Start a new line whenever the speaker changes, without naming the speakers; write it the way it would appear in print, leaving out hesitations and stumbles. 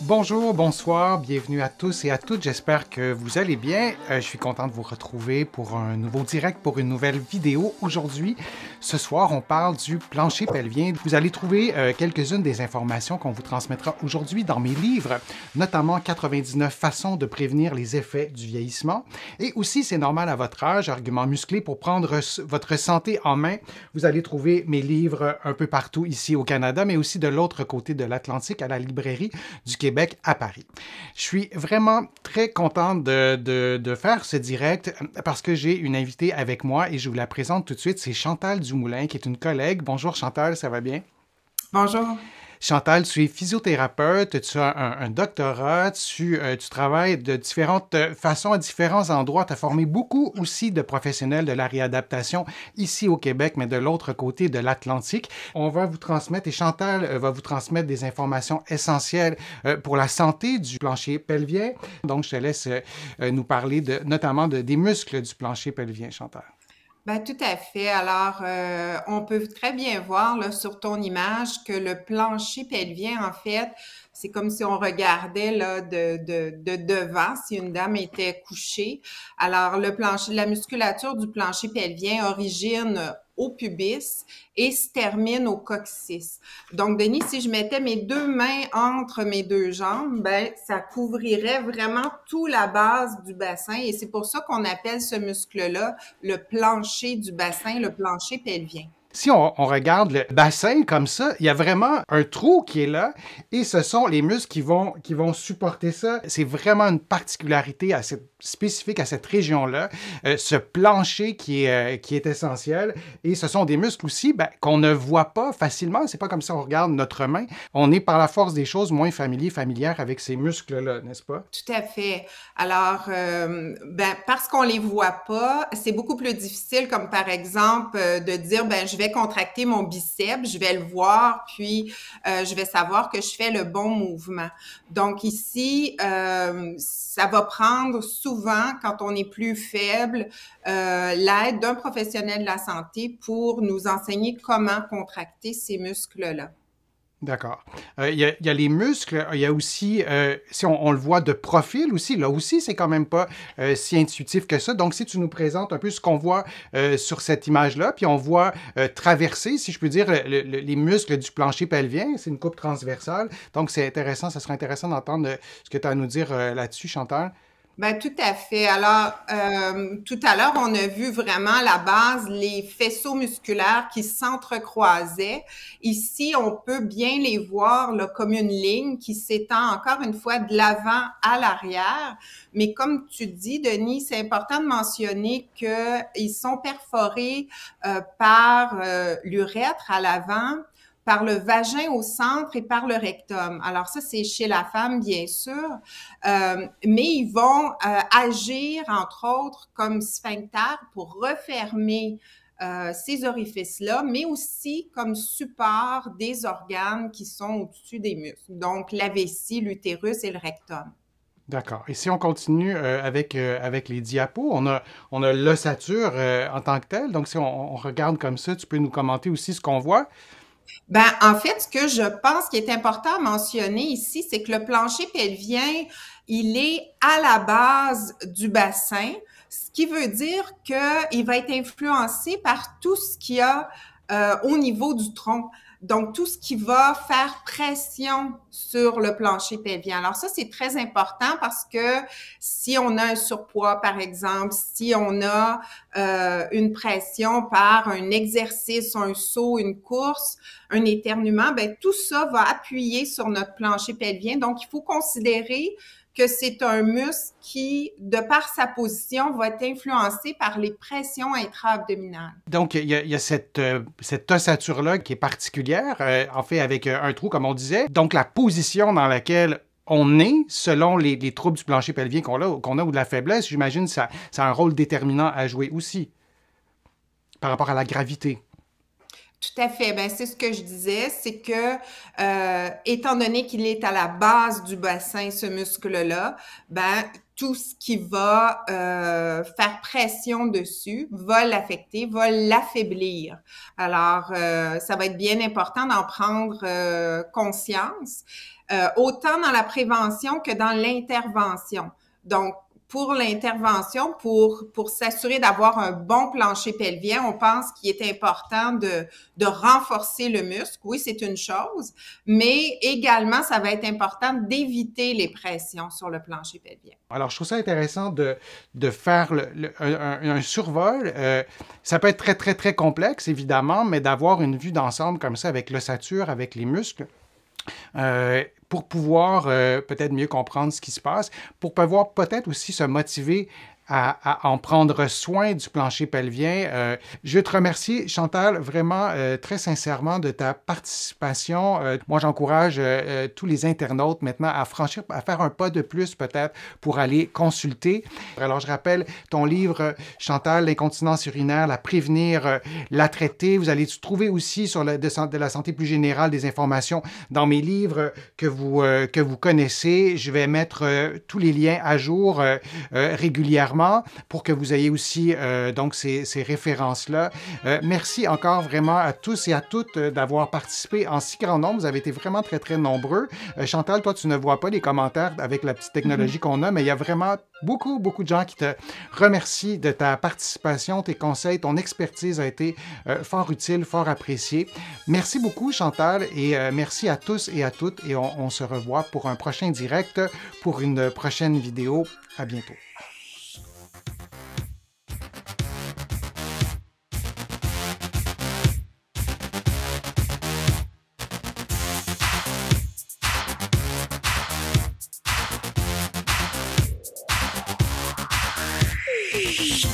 Bonjour, bonsoir, bienvenue à tous et à toutes. J'espère que vous allez bien. Je suis content de vous retrouver pour un nouveau direct, pour une nouvelle vidéo. Aujourd'hui, ce soir, on parle du plancher pelvien. Vous allez trouver quelques-unes des informations qu'on vous transmettra aujourd'hui dans mes livres, notamment 99 façons de prévenir les effets du vieillissement. Et aussi, c'est normal à votre âge, argument musclé pour prendre votre santé en main. Vous allez trouver mes livres un peu partout ici au Canada, mais aussi de l'autre côté de l'Atlantique, à la librairie du Québec à Paris. Je suis vraiment très content de faire ce direct parce que j'ai une invitée avec moi et je vous la présente tout de suite. C'est Chantal Dumoulin qui est une collègue. Bonjour Chantal, ça va bien?
Bonjour.
Chantal, tu es physiothérapeute, tu as un doctorat, tu travailles de différentes façons à différents endroits. Tu as formé beaucoup aussi de professionnels de la réadaptation ici au Québec, mais de l'autre côté de l'Atlantique. On va vous transmettre, et Chantal va vous transmettre des informations essentielles pour la santé du plancher pelvien. Donc, je te laisse nous parler notamment des muscles du plancher pelvien, Chantal.
Ben, tout à fait. Alors, on peut très bien voir là, sur ton image que le plancher pelvien, en fait, c'est comme si on regardait là, de devant, si une dame était couchée. Alors, le plancher, la musculature du plancher pelvien origine au pubis et se termine au coccyx. Donc, Denis, si je mettais mes deux mains entre mes deux jambes, ben, ça couvrirait vraiment toute la base du bassin et c'est pour ça qu'on appelle ce muscle-là le plancher du bassin, le plancher pelvien.
Si on regarde le bassin comme ça, il y a vraiment un trou qui est là et ce sont les muscles qui vont supporter ça. C'est vraiment une particularité spécifique à cette région-là, ce plancher qui est essentiel. Et ce sont des muscles aussi qu'on ne voit pas facilement. C'est pas comme si on regarde notre main. On est par la force des choses moins familière avec ces muscles-là, n'est-ce pas?
Tout à fait. Alors, ben, parce qu'on les voit pas, c'est beaucoup plus difficile, comme par exemple de dire, ben, je vais contracter mon biceps, je vais le voir, puis je vais savoir que je fais le bon mouvement. Donc ici, ça va prendre souvent, quand on est plus faible, l'aide d'un professionnel de la santé pour nous enseigner comment contracter ces muscles-là.
D'accord. Il y a les muscles, il y a aussi, si on le voit de profil aussi, là aussi, c'est quand même pas si intuitif que ça. Donc, si tu nous présentes un peu ce qu'on voit sur cette image-là, puis on voit traverser, si je peux dire, les muscles du plancher pelvien, c'est une coupe transversale. Donc, c'est intéressant, ça serait intéressant d'entendre ce que tu as à nous dire là-dessus, Chantal.
Ben, tout à fait. Alors, tout à l'heure, on a vu vraiment à la base les faisceaux musculaires qui s'entrecroisaient. Ici, on peut bien les voir là, comme une ligne qui s'étend encore une fois de l'avant à l'arrière. Mais comme tu dis, Denis, c'est important de mentionner qu'ils sont perforés par l'urètre à l'avant, par le vagin au centre et par le rectum. Alors ça, c'est chez la femme, bien sûr, mais ils vont agir, entre autres, comme sphincter pour refermer ces orifices-là, mais aussi comme support des organes qui sont au-dessus des muscles, donc la vessie, l'utérus et le rectum.
D'accord. Et si on continue avec les diapos, on a l'ossature en tant que telle. Donc, si on regarde comme ça, tu peux nous commenter aussi ce qu'on voit.
Ben, en fait, ce que je pense qui est important à mentionner ici, c'est que le plancher pelvien, il est à la base du bassin, ce qui veut dire qu'il va être influencé par tout ce qu'il y a au niveau du tronc. Donc, tout ce qui va faire pression sur le plancher pelvien. Alors ça, c'est très important parce que si on a un surpoids, par exemple, si on a une pression par un exercice, un saut, une course, un éternuement, ben tout ça va appuyer sur notre plancher pelvien. Donc, il faut considérer que c'est un muscle qui, de par sa position, va être influencé par les pressions intra-abdominales.
Donc, il y a cette ossature-là qui est particulière, en fait, avec un trou, comme on disait. Donc, la position dans laquelle on est, selon les troubles du plancher pelvien qu'on a ou de la faiblesse, j'imagine que ça a un rôle déterminant à jouer aussi par rapport à la gravité.
Tout à fait. Ben, c'est ce que je disais, c'est que étant donné qu'il est à la base du bassin, ce muscle-là, ben tout ce qui va faire pression dessus va l'affecter, va l'affaiblir. Alors, ça va être bien important d'en prendre conscience. autant dans la prévention que dans l'intervention. Donc, pour l'intervention, pour s'assurer d'avoir un bon plancher pelvien, on pense qu'il est important de renforcer le muscle. Oui, c'est une chose, mais également, ça va être important d'éviter les pressions sur le plancher pelvien.
Alors, je trouve ça intéressant de faire un survol. Ça peut être très, très, très complexe, évidemment, mais d'avoir une vue d'ensemble comme ça avec l'ossature, avec les muscles. Pour pouvoir peut-être mieux comprendre ce qui se passe, pour pouvoir peut-être aussi se motiver à en prendre soin du plancher pelvien. Je veux te remercier, Chantal, vraiment très sincèrement de ta participation. Moi, j'encourage tous les internautes maintenant à faire un pas de plus peut-être pour aller consulter. Alors, je rappelle ton livre, Chantal, l'incontinence urinaire, la prévenir, la traiter. Vous allez trouver aussi sur de la santé plus générale des informations dans mes livres que vous connaissez. Je vais mettre tous les liens à jour régulièrement pour que vous ayez aussi donc ces références-là. Merci encore vraiment à tous et à toutes d'avoir participé en si grand nombre. Vous avez été vraiment très, très nombreux. Chantal, toi, tu ne vois pas les commentaires avec la petite technologie qu'on a, mais il y a vraiment beaucoup, beaucoup de gens qui te remercient de ta participation, tes conseils, ton expertise a été fort utile, fort appréciée. Merci beaucoup, Chantal, et merci à tous et à toutes. Et on se revoit pour un prochain direct, pour une prochaine vidéo. À bientôt. Shh.